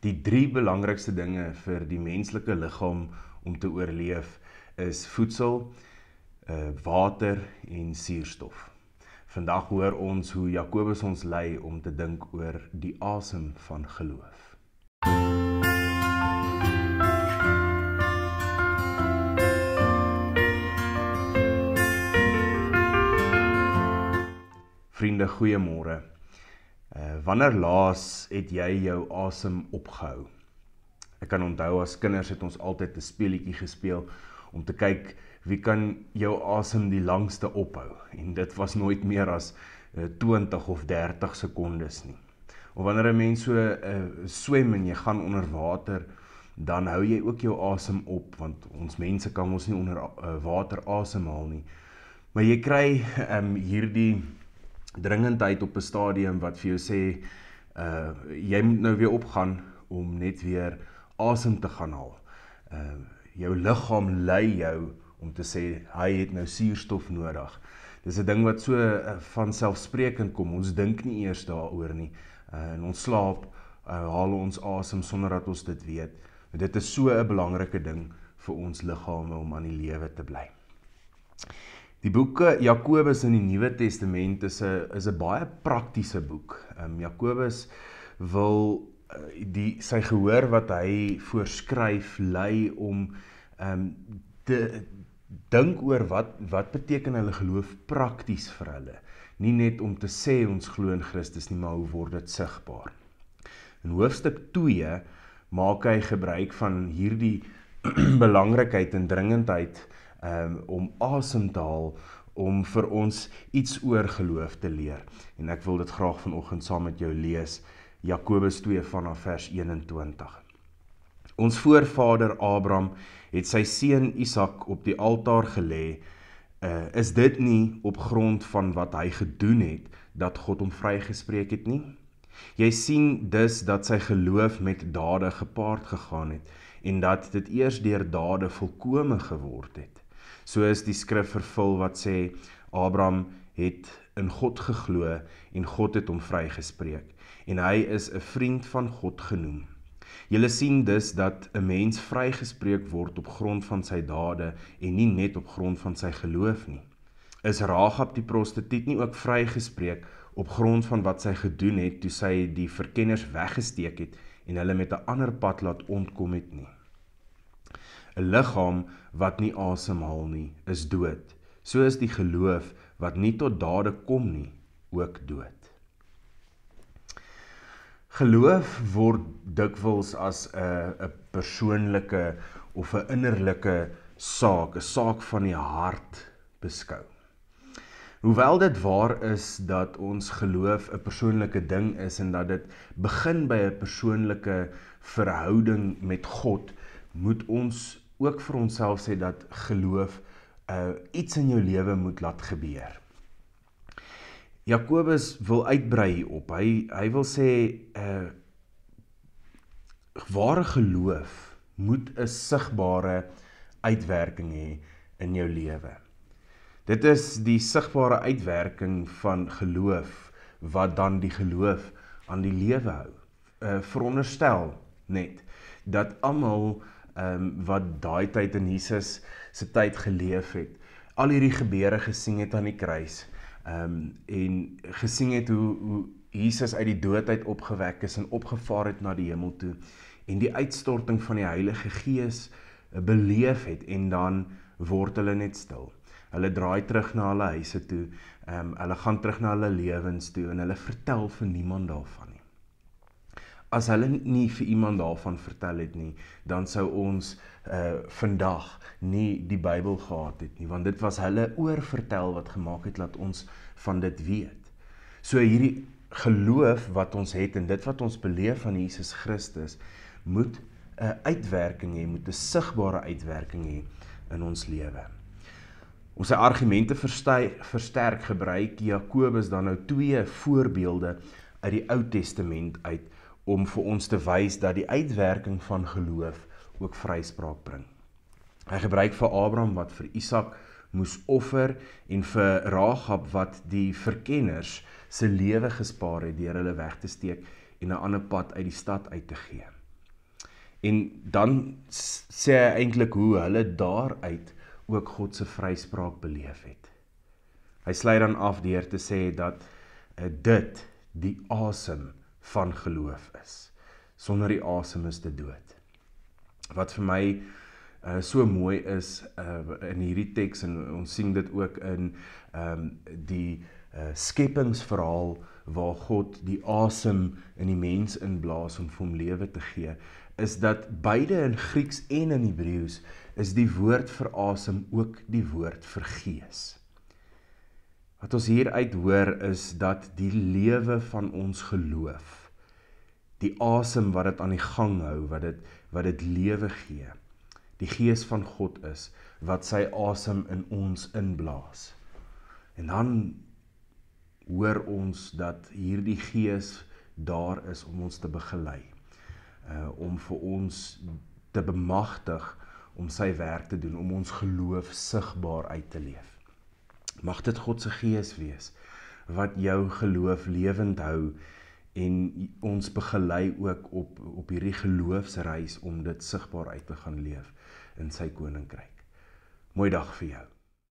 Die 3 belangrikste dinge vir die menslike liggaam om te oorleef is voedsel, water en suurstof. Vandag hoor ons hoe Jakobus ons lei om te dink oor die asem van geloof. Vriende, goeiemôre. Wanneer laas het jy jou asem opgehou? Ek kan onthou as kinders het ons altyd 'n speletjie gespeel om te kyk wie kan jou asem die langste ophou. En dit was nooit meer as 20 of 30 sekondes nie. Of wanneer 'n mens so swem en jy gaan onder water, dan hou jy ook jou asem op, want ons mense kan ons nie onder water asemhaal nie. Maar jy kry hierdie dringendheid op 'n stadium wat vir jou sê, jy moet nou weer opgaan om net weer asem te gaan haal. Jou liggaam lei jou om te sê, hy het nou suurstof nodig. Dis 'n ding wat so vanselfsprekend kom, ons dink nie eers daaroor nie. In ons slaap haal ons asem sonder dat ons dit weet. Dit is so 'n belangrike ding vir ons liggame om aan die lewe te bly. Die boek Jakobus in die Nuwe Testament is 'n baie praktiese boek. Jakobus wil sy gehoor wat hy voorskryf lei om te dink oor wat beteken hulle geloof prakties vir hulle. Nie net om te sê ons glo in Christus nie, maar hoe word dit sigbaar. In hoofstuk 2 maak hy gebruik van hierdie belangrikheid en dringendheid om asem te haal, om vir ons iets oor geloof te leer. En ek wil dit graag vanoggend saam met jou lees, Jakobus 2 vanaf vers 21. Ons voorvader Abraham het sy seun Isak op die altaar gelê. Is dit nie op grond van wat hy gedoen het, dat God hom vrygespreek het nie? Jy sien dus dat sy geloof met dade gepaard gegaan het, en dat dit eers deur dade volkome geword het. So is die skrif vervul wat sê, Abraham het in God geglo en God het hom vrygespreek, en hy is 'n vriend van God genoem. Julle sien dus dat 'n mens vrygespreek word op grond van sy dade en nie net op grond van sy geloof nie. Is Rahab die prostituut nie ook vrygespreek op grond van wat sy gedoen het toe sy die verkenners weggesteek het en hulle met 'n ander pad laat ontkom het nie? 'n liggaam wat nie asemhaal nie, is dood. So is die geloof wat nie tot dade kom nie, ook dood. Geloof word dikwels as 'n persoonlike of 'n innerlike saak, 'n saak van die hart beskou. Hoewel dit waar is dat ons geloof 'n persoonlike ding is en dat dit begin by 'n persoonlike verhouding met God, moet ons ook vir onsself sê dat geloof iets in jou lewe moet laat gebeur. Jakobus wil uitbrei hierop. Hy wil sê, ware geloof moet 'n sigbare uitwerking hê in jou lewe. Dit is die sigbare uitwerking van geloof wat dan die geloof aan die lewe hou. Veronderstel net dat almal wat daai tyd in Jesus se tyd geleef het, al hierdie gebeure gesien het aan die kruis, en gesien het hoe Jesus uit die dood uit opgewek is en opgevaar het na die hemel toe, en die uitstorting van die Heilige Gees beleef het, en dan word hulle net stil. Hulle draai terug na hulle huise toe, hulle gaan terug na hulle lewens toe, en hulle vertel vir niemand daarvan nie. As hulle nie vir iemand daarvan vertel het nie, dan sou ons vandag nie die Bybel gehad het nie, want dit was hulle oorvertel wat gemaak het dat ons van dit weet. So hierdie geloof wat ons het en dit wat ons beleef van Jesus Christus, moet 'n uitwerking hê, moet 'n sigbare uitwerking hê in ons lewe. Om sy argumente versterk gebruik Jakobus dan nou 2 voorbeelde uit die Ou Testament uit, om vir ons te wys dat die uitwerking van geloof ook vryspraak bring. Hy gebruik vir Abraham wat vir Isak moes offer en vir Rahab wat die verkenners se lewe gespaar het deur hulle weg te steek en 'n ander pad uit die stad uit te gee. En dan sê hy eintlik hoe hulle daaruit ook God se vryspraak beleef het. Hy sluit dan af deur te sê dat dit die asem van geloof is. Sonder die asem is dit dood. Wat vir my so mooi is in hierdie teks, en ons sien dit ook in die skepingsverhaal waar God die asem in die mens inblaas om vir hom lewe te gee, is dat beide in Grieks en in Hebreëus is die woord vir asem ook die woord vir gees. Wat ons hieruit hoor is dat die lewe van ons geloof, die asem wat dit aan die gang hou, wat dit lewe gee, die gees van God is, wat sy asem in ons inblaas. En dan hoor ons dat hierdie gees daar is om ons te begelei, om vir ons te bemagtig om sy werk te doen, om ons geloof sigbaar uit te leef. Mag dit God se gees wees, wat jou geloof lewend hou, en ons begelei ook op hierdie geloofsreis om dit sigbaar uit te gaan leef in sy koninkryk. Mooi dag vir jou.